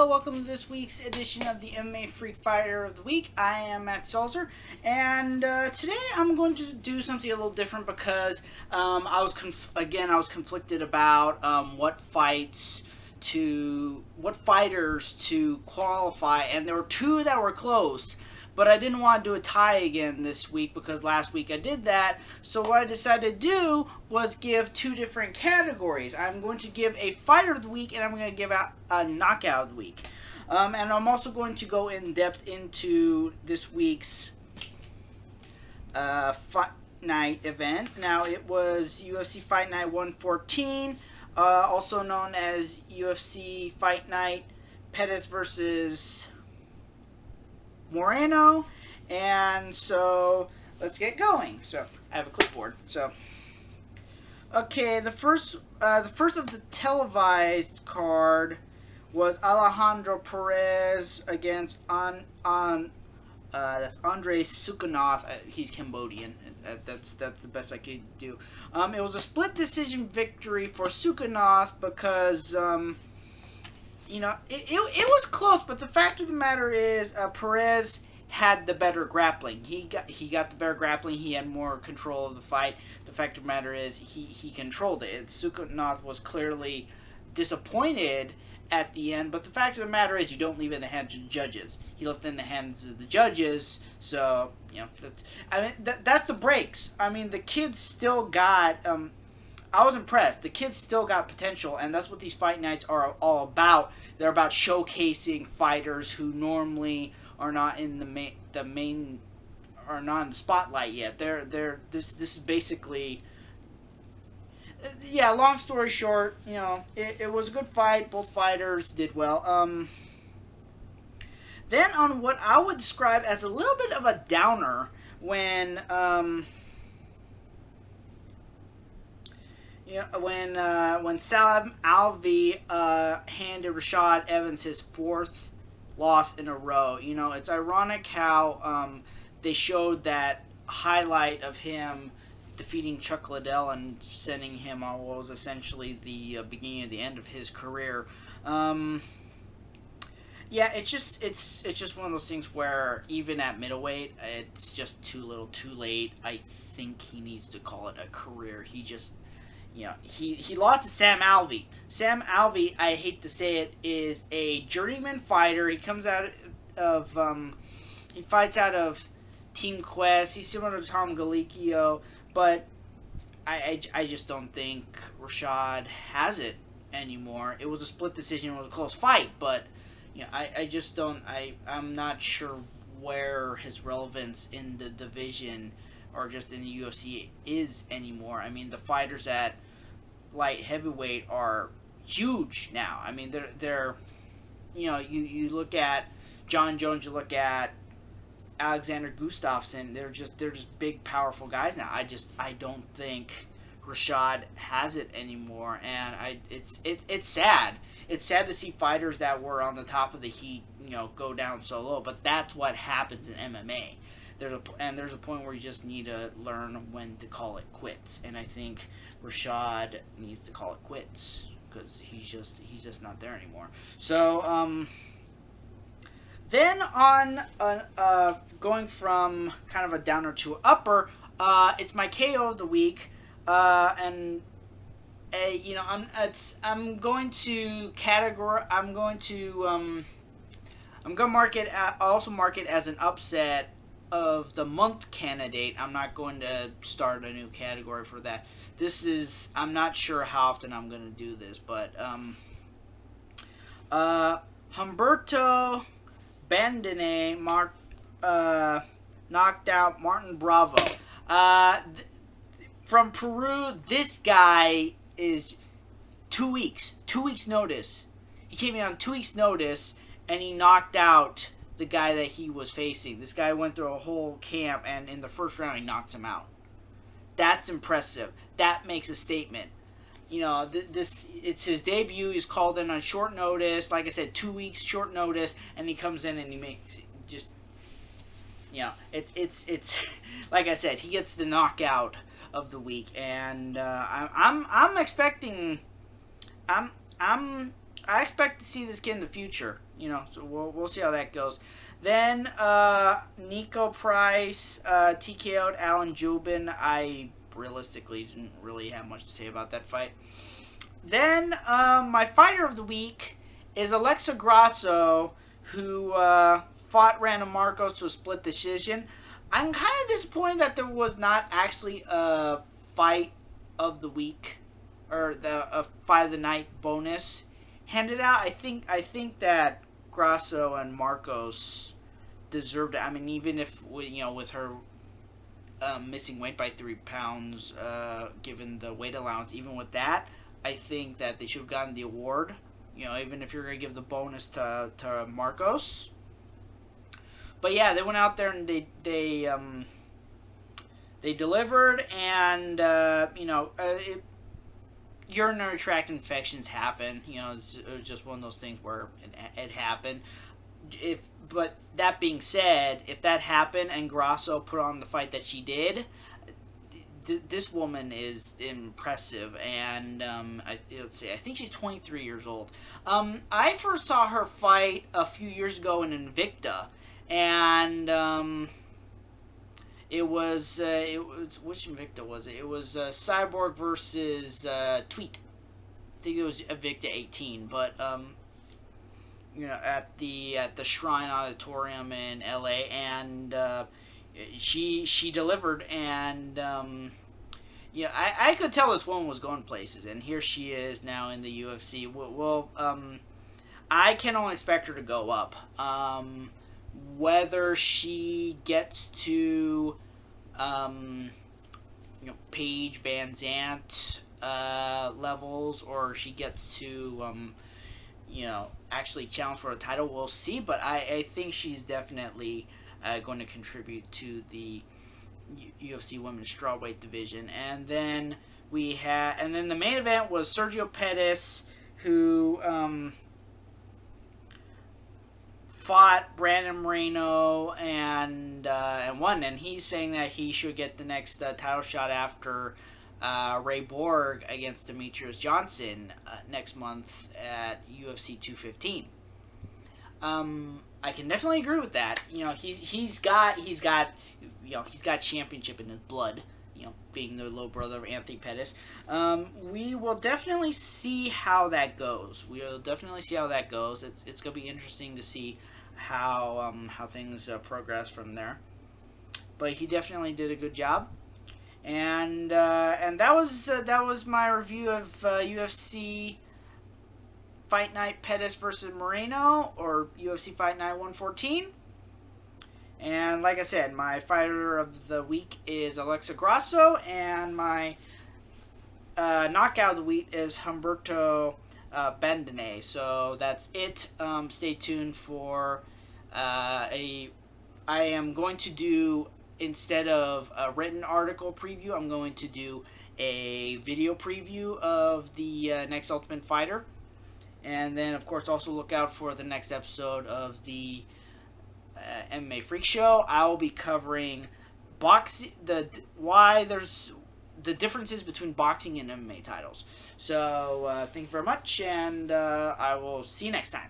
Hello, welcome to this week's edition of the MMA Freak Fighter of the Week. I am Matt Salzer, and today I'm going to do something a little different because I was conflicted about what fighters to qualify, and there were two that were close. But I didn't want to do a tie again this week because last week I did that. So what I decided to do was give two different categories. I'm going to give a fighter of the week and I'm going to give out a knockout of the week. And I'm also going to go in depth into this week's Fight Night event. Now it was UFC Fight Night 114, also known as UFC Fight Night Pettis versus Moreno, and so let's get going. So I have a clipboard. So okay, the first of the televised card was Alejandro Perez against that's Andrei Sukhanov. He's Cambodian. That's the best I could do. It was a split decision victory for Sukhanov because it was close, but the fact of the matter is Perez had the better grappling. He got the better grappling. He had more control of the fight. The fact of the matter is he controlled it. Sukhanov was clearly disappointed at the end, but the fact of the matter is you don't leave it in the hands of the judges. He left it in the hands of the judges, so that's the breaks. I mean, the kids still got. I was impressed. The kids still got potential, and that's what these fight nights are all about. They're about showcasing fighters who normally are not in the main are not in the spotlight yet. This is basically. Yeah, long story short, it was a good fight. Both fighters did well. Then on what I would describe as a little bit of a downer when when Sam Alvey handed Rashad Evans his fourth loss in a row. It's ironic how they showed that highlight of him defeating Chuck Liddell and sending him on what was essentially the beginning of the end of his career. Yeah, it's just one of those things where even at middleweight, it's just too little, too late. I think he needs to call it a career. He just. He lost to Sam Alvey. Sam Alvey, I hate to say it, is a journeyman fighter. He comes out of, he fights out of Team Quest. He's similar to Tom Galicchio, but I just don't think Rashad has it anymore. It was a split decision. It was a close fight, but I just don't. I'm not sure where his relevance in the division or just in the UFC is anymore. I mean, the fighters at light heavyweight are huge now. I mean, they're you look at John Jones, you look at Alexander Gustafsson, they're just big, powerful guys now. I don't think Rashad has it anymore, and it's sad. It's sad to see fighters that were on the top of the heat, go down so low. But that's what happens in MMA. There's a point where you just need to learn when to call it quits, and I think Rashad needs to call it quits because he's just not there anymore. So then on going from kind of a downer to upper, it's my KO of the week, and I'm going to mark it. Also mark it as an upset of the month candidate. I'm not going to start a new category for that. I'm not sure how often I'm going to do this, but Humberto Bandine knocked out Martin Bravo. From Peru, this guy is 2 weeks. 2 weeks notice. He came in on 2 weeks notice, and he knocked out the guy that he was facing. This guy went through a whole camp, and in the first round, he knocks him out. That's impressive. That makes a statement. It's his debut. He's called in on short notice. Like I said, 2 weeks short notice, and he comes in and he makes just. It's like I said, he gets the knockout of the week, and I'm expecting. I'm I expect to see this kid in the future. So we'll see how that goes. Then Nico Price TKO'd Alan Jobin. I realistically didn't really have much to say about that fight. Then my fighter of the week is Alexa Grasso, who fought Random Marcos to a split decision. I'm kind of disappointed that there was not actually a fight of the week or a fight of the night bonus handed out. I think that Grasso and Marcos deserved it. I mean, even if with her missing weight by 3 pounds, given the weight allowance, even with that, I think that they should have gotten the award. Even if you're gonna give the bonus to Marcos. But yeah, they went out there and they delivered, and urinary tract infections happen. It was just one of those things where it happened. But that being said, if that happened and Grasso put on the fight that she did, this woman is impressive. And let's see, I think she's 23 years old. I first saw her fight a few years ago in Invicta, and it was which Invicta was it? It was Cyborg versus Tweet. I think it was Invicta 18, but at the Shrine Auditorium in LA, and she delivered, and I could tell this woman was going places, and here she is now in the UFC. Well, I can only expect her to go up. Whether she gets to Paige Van Zant levels, or she gets to actually challenge for a title, we'll see. But I think she's definitely going to contribute to the UFC Women's Strawweight division. And then the main event was Sergio Pettis, who fought Brandon Moreno and won. And he's saying that he should get the next title shot after Ray Borg against Demetrius Johnson next month at UFC 215. I can definitely agree with that. He's got championship in his blood. Being the little brother of Anthony Pettis. We will definitely see how that goes. It's gonna be interesting to see how things progress from there. But he definitely did a good job. And that was my review of UFC Fight Night Pettis versus Moreno, or UFC Fight Night 114. And like I said, my fighter of the week is Alexa Grasso, and my knockout of the week is Humberto Bandone. So that's it. Stay tuned for I am going to do, instead of a written article preview, I'm going to do a video preview of the next Ultimate Fighter. And then, of course, also look out for the next episode of the MMA Freak Show. I will be covering why there's the differences between boxing and MMA titles. So, thank you very much, and I will see you next time.